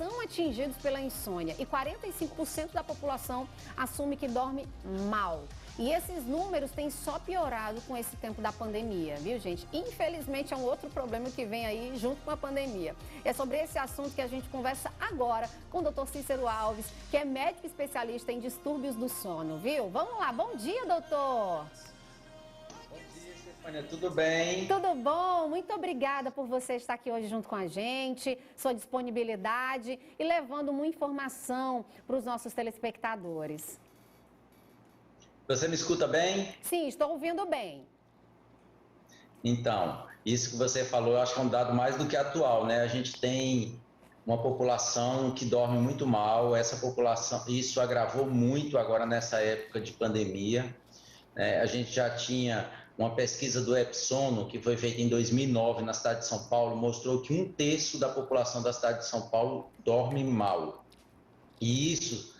são atingidos pela insônia e 45% da população assume que dorme mal. E esses números têm só piorado com esse tempo da pandemia, viu, gente? Infelizmente, é um outro problema que vem aí junto com a pandemia. É sobre esse assunto que a gente conversa agora com o Dr. Cícero Alves, que é médico especialista em distúrbios do sono, viu? Vamos lá, bom dia, doutor! Bom dia, Stefânia, tudo bem? Tudo bom? Muito obrigada por você estar aqui hoje junto com a gente, sua disponibilidade e levando uma informação para os nossos telespectadores. Você me escuta bem? Sim, estou ouvindo bem. Então, isso que você falou, eu acho que é um dado mais do que atual, né? A gente tem uma população que dorme muito mal, essa população, isso agravou muito agora nessa época de pandemia, né? A gente já tinha uma pesquisa do Epsono, que foi feita em 2009 na cidade de São Paulo, mostrou que 1/3 da população da cidade de São Paulo dorme mal. E isso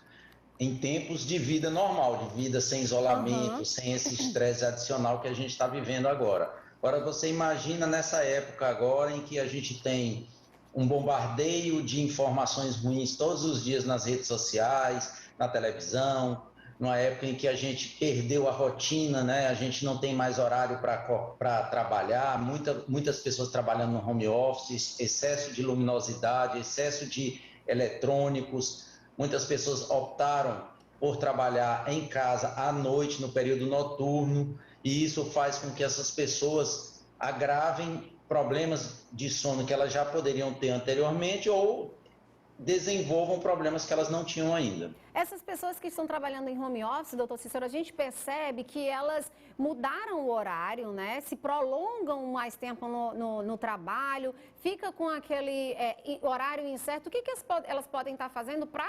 em tempos de vida normal, de vida sem isolamento, sem esse estresse adicional que a gente está vivendo agora. Agora, você imagina nessa época agora em que a gente tem um bombardeio de informações ruins todos os dias nas redes sociais, na televisão, numa época em que a gente perdeu a rotina, né? A gente não tem mais horário para trabalhar, muitas pessoas trabalhando no home office, excesso de luminosidade, excesso de eletrônicos. Muitas pessoas optaram por trabalhar em casa à noite, no período noturno, e isso faz com que essas pessoas agravem problemas de sono que elas já poderiam ter anteriormente ou desenvolvam problemas que elas não tinham ainda. Essas pessoas que estão trabalhando em home office, doutor Cícero, a gente percebe que elas mudaram o horário, né? Se prolongam mais tempo no trabalho, fica com aquele horário incerto. O que elas podem estar fazendo para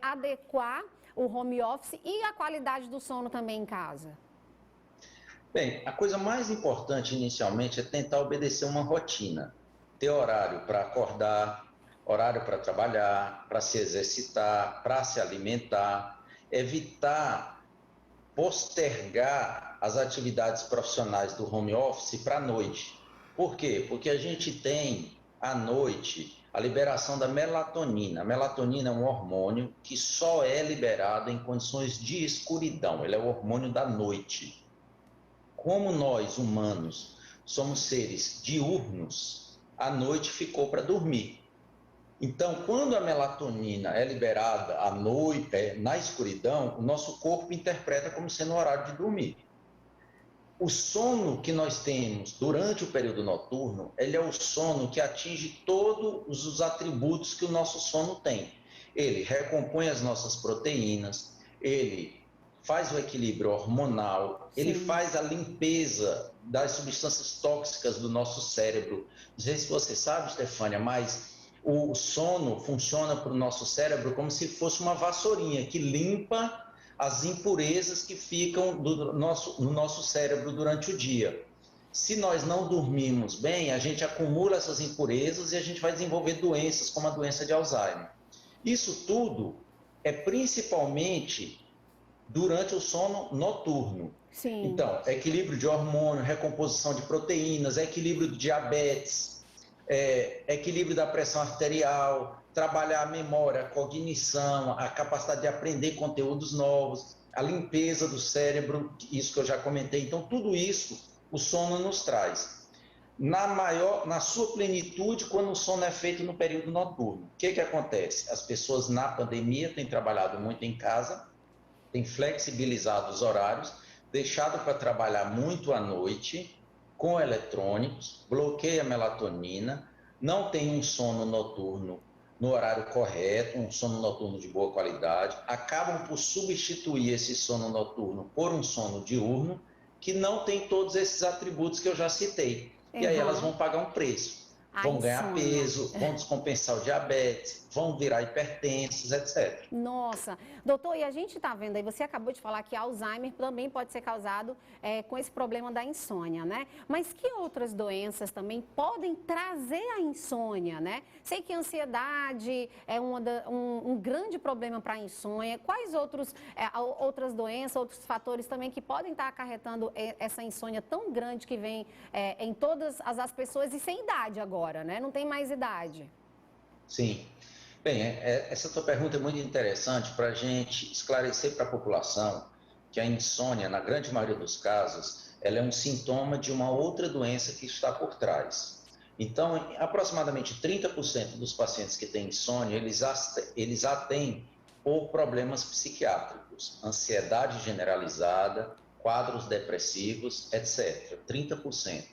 adequar o home office e a qualidade do sono também em casa? Bem, a coisa mais importante inicialmente é tentar obedecer uma rotina. Ter horário para acordar, horário para trabalhar, para se exercitar, para se alimentar, evitar postergar as atividades profissionais do home office para a noite. Por quê? Porque a gente tem à noite a liberação da melatonina. A melatonina é um hormônio que só é liberado em condições de escuridão. Ele é o hormônio da noite. Como nós, humanos, somos seres diurnos, a noite ficou para dormir. Então, quando a melatonina é liberada à noite, na escuridão, o nosso corpo interpreta como sendo o horário de dormir. O sono que nós temos durante o período noturno, ele é o sono que atinge todos os atributos que o nosso sono tem. Ele recompõe as nossas proteínas, ele faz o equilíbrio hormonal, Sim. ele faz a limpeza das substâncias tóxicas do nosso cérebro. Não sei se você sabe, Stefânia, mas o sono funciona para o nosso cérebro como se fosse uma vassourinha que limpa as impurezas que ficam no nosso cérebro durante o dia. Se nós não dormirmos bem, a gente acumula essas impurezas e a gente vai desenvolver doenças como a doença de Alzheimer. Isso tudo é principalmente durante o sono noturno. Sim. Então, equilíbrio de hormônio, recomposição de proteínas, equilíbrio de diabetes, equilíbrio da pressão arterial, trabalhar a memória, a cognição, a capacidade de aprender conteúdos novos, a limpeza do cérebro, isso que eu já comentei. Então, tudo isso o sono nos traz. Na sua plenitude, quando o sono é feito no período noturno. O que acontece? As pessoas na pandemia têm trabalhado muito em casa, têm flexibilizado os horários, deixado para trabalhar muito à noite, com eletrônicos, bloqueia a melatonina, não tem um sono noturno no horário correto, um sono noturno de boa qualidade, acabam por substituir esse sono noturno por um sono diurno, que não tem todos esses atributos que eu já citei. E aí elas vão pagar um preço. Vão ganhar peso, vão descompensar o diabetes, vão virar hipertensos, etc. Nossa, doutor, e a gente está vendo aí, você acabou de falar que Alzheimer também pode ser causado com esse problema da insônia, né? Mas que outras doenças também podem trazer a insônia, né? Sei que a ansiedade é um grande problema para a insônia. Quais outras doenças, outros fatores também que podem estar acarretando essa insônia tão grande que vem em todas as pessoas e sem idade agora, né? Não tem mais idade. Sim. Bem, essa tua pergunta é muito interessante para a gente esclarecer para a população que a insônia, na grande maioria dos casos, ela é um sintoma de uma outra doença que está por trás. Então, aproximadamente 30% dos pacientes que têm insônia, eles a têm por problemas psiquiátricos, ansiedade generalizada, quadros depressivos, etc. 30%.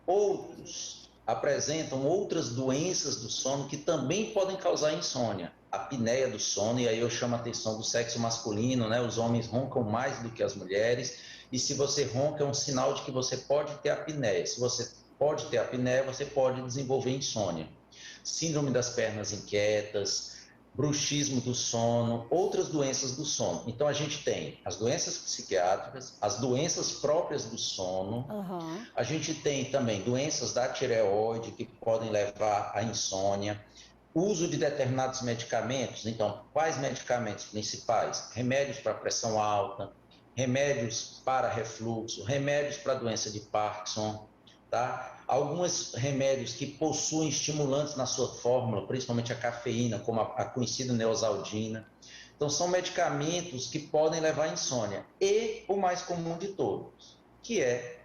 Outros apresentam outras doenças do sono que também podem causar insônia. A apneia do sono, e aí eu chamo a atenção do sexo masculino, né? Os homens roncam mais do que as mulheres, e se você ronca é um sinal de que você pode ter apneia. Se você pode ter apneia, você pode desenvolver insônia. Síndrome das pernas inquietas, bruxismo do sono, outras doenças do sono. Então, a gente tem as doenças psiquiátricas, as doenças próprias do sono, a gente tem também doenças da tireoide que podem levar à insônia, uso de determinados medicamentos. Então, quais medicamentos principais? Remédios para pressão alta, remédios para refluxo, remédios para doença de Parkinson, tá? Alguns remédios que possuem estimulantes na sua fórmula, principalmente a cafeína, como a conhecida neosaldina. Então, são medicamentos que podem levar à insônia. E o mais comum de todos, que é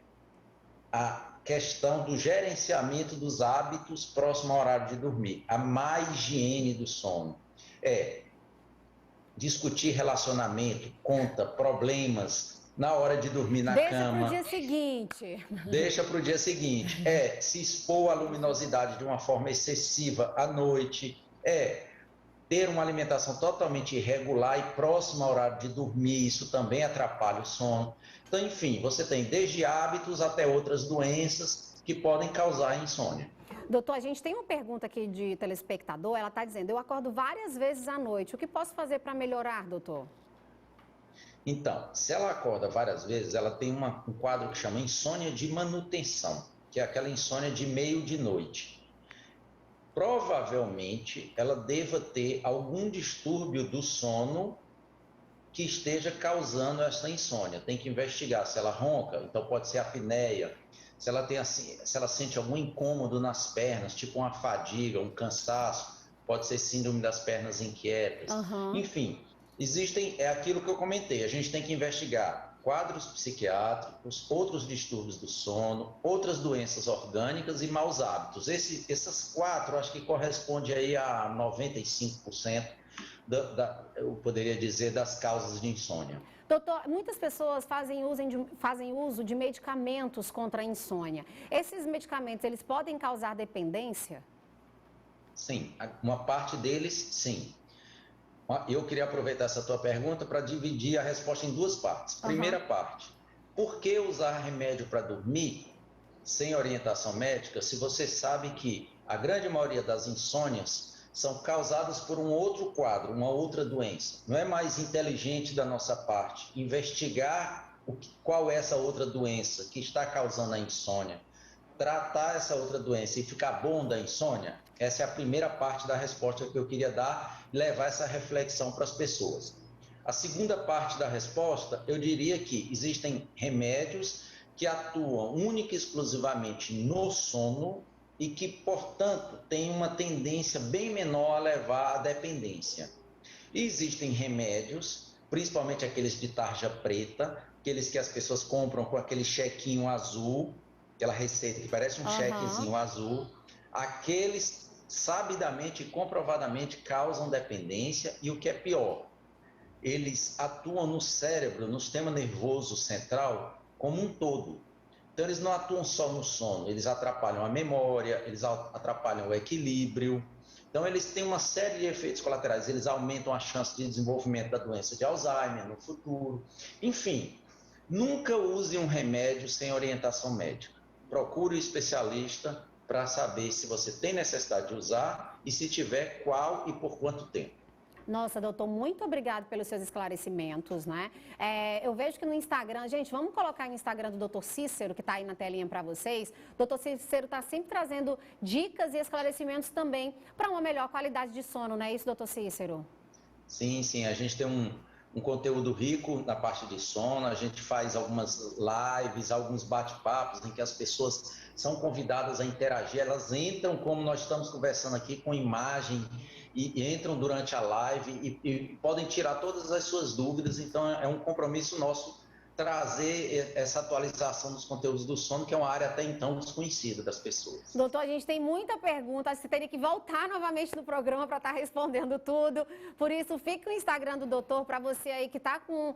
a questão do gerenciamento dos hábitos próximo ao horário de dormir, a má higiene do sono. Discutir relacionamento, conta, problemas na hora de dormir na cama. Deixa para o dia seguinte. Deixa para o dia seguinte. Se expor à luminosidade de uma forma excessiva à noite. Ter uma alimentação totalmente irregular e próxima ao horário de dormir. Isso também atrapalha o sono. Então, enfim, você tem desde hábitos até outras doenças que podem causar insônia. Doutor, a gente tem uma pergunta aqui de telespectador. Ela está dizendo, eu acordo várias vezes à noite. O que posso fazer para melhorar, doutor? Então, se ela acorda várias vezes, ela tem um quadro que chama insônia de manutenção, que é aquela insônia de meio de noite. Provavelmente, ela deva ter algum distúrbio do sono que esteja causando essa insônia. Tem que investigar se ela ronca, então pode ser apneia, se ela sente algum incômodo nas pernas, tipo uma fadiga, um cansaço, pode ser síndrome das pernas inquietas. Enfim, é aquilo que eu comentei, a gente tem que investigar quadros psiquiátricos, outros distúrbios do sono, outras doenças orgânicas e maus hábitos. Essas quatro, acho que corresponde aí a 95%, eu poderia dizer, das causas de insônia. Doutor, muitas pessoas fazem uso de medicamentos contra a insônia. Esses medicamentos, eles podem causar dependência? Sim, uma parte deles, sim. Eu queria aproveitar essa tua pergunta para dividir a resposta em duas partes. Primeira parte, por que usar remédio para dormir sem orientação médica se você sabe que a grande maioria das insônias são causadas por um outro quadro, uma outra doença? Não é mais inteligente da nossa parte investigar qual é essa outra doença que está causando a insônia, tratar essa outra doença e ficar bom da insônia? Essa é a primeira parte da resposta que eu queria dar e levar essa reflexão para as pessoas. A segunda parte da resposta, eu diria que existem remédios que atuam única e exclusivamente no sono e que, portanto, têm uma tendência bem menor a levar à dependência. E existem remédios, principalmente aqueles de tarja preta, aqueles que as pessoas compram com aquele chequinho azul, aquela receita que parece um chequezinho azul, aqueles sabidamente e comprovadamente causam dependência e, o que é pior, eles atuam no cérebro, no sistema nervoso central como um todo. Então, eles não atuam só no sono, eles atrapalham a memória, eles atrapalham o equilíbrio. Então, eles têm uma série de efeitos colaterais, eles aumentam a chance de desenvolvimento da doença de Alzheimer no futuro. Enfim, nunca use um remédio sem orientação médica. Procure um especialista para saber se você tem necessidade de usar e, se tiver, qual e por quanto tempo. Nossa, doutor, muito obrigado pelos seus esclarecimentos, né? Eu vejo que no Instagram, gente, vamos colocar no Instagram do doutor Cícero, que está aí na telinha para vocês. Doutor Cícero está sempre trazendo dicas e esclarecimentos também para uma melhor qualidade de sono, não é isso, doutor Cícero? Sim, sim, a gente tem um conteúdo rico na parte de sono, a gente faz algumas lives, alguns bate-papos em que as pessoas são convidadas a interagir, elas entram como nós estamos conversando aqui, com imagem e entram durante a live e podem tirar todas as suas dúvidas. Então, é um compromisso nosso trazer essa atualização dos conteúdos do sono, que é uma área até então desconhecida das pessoas. Doutor, a gente tem muita pergunta, você teria que voltar novamente no programa para estar respondendo tudo. Por isso, fique o Instagram do doutor para você aí que está com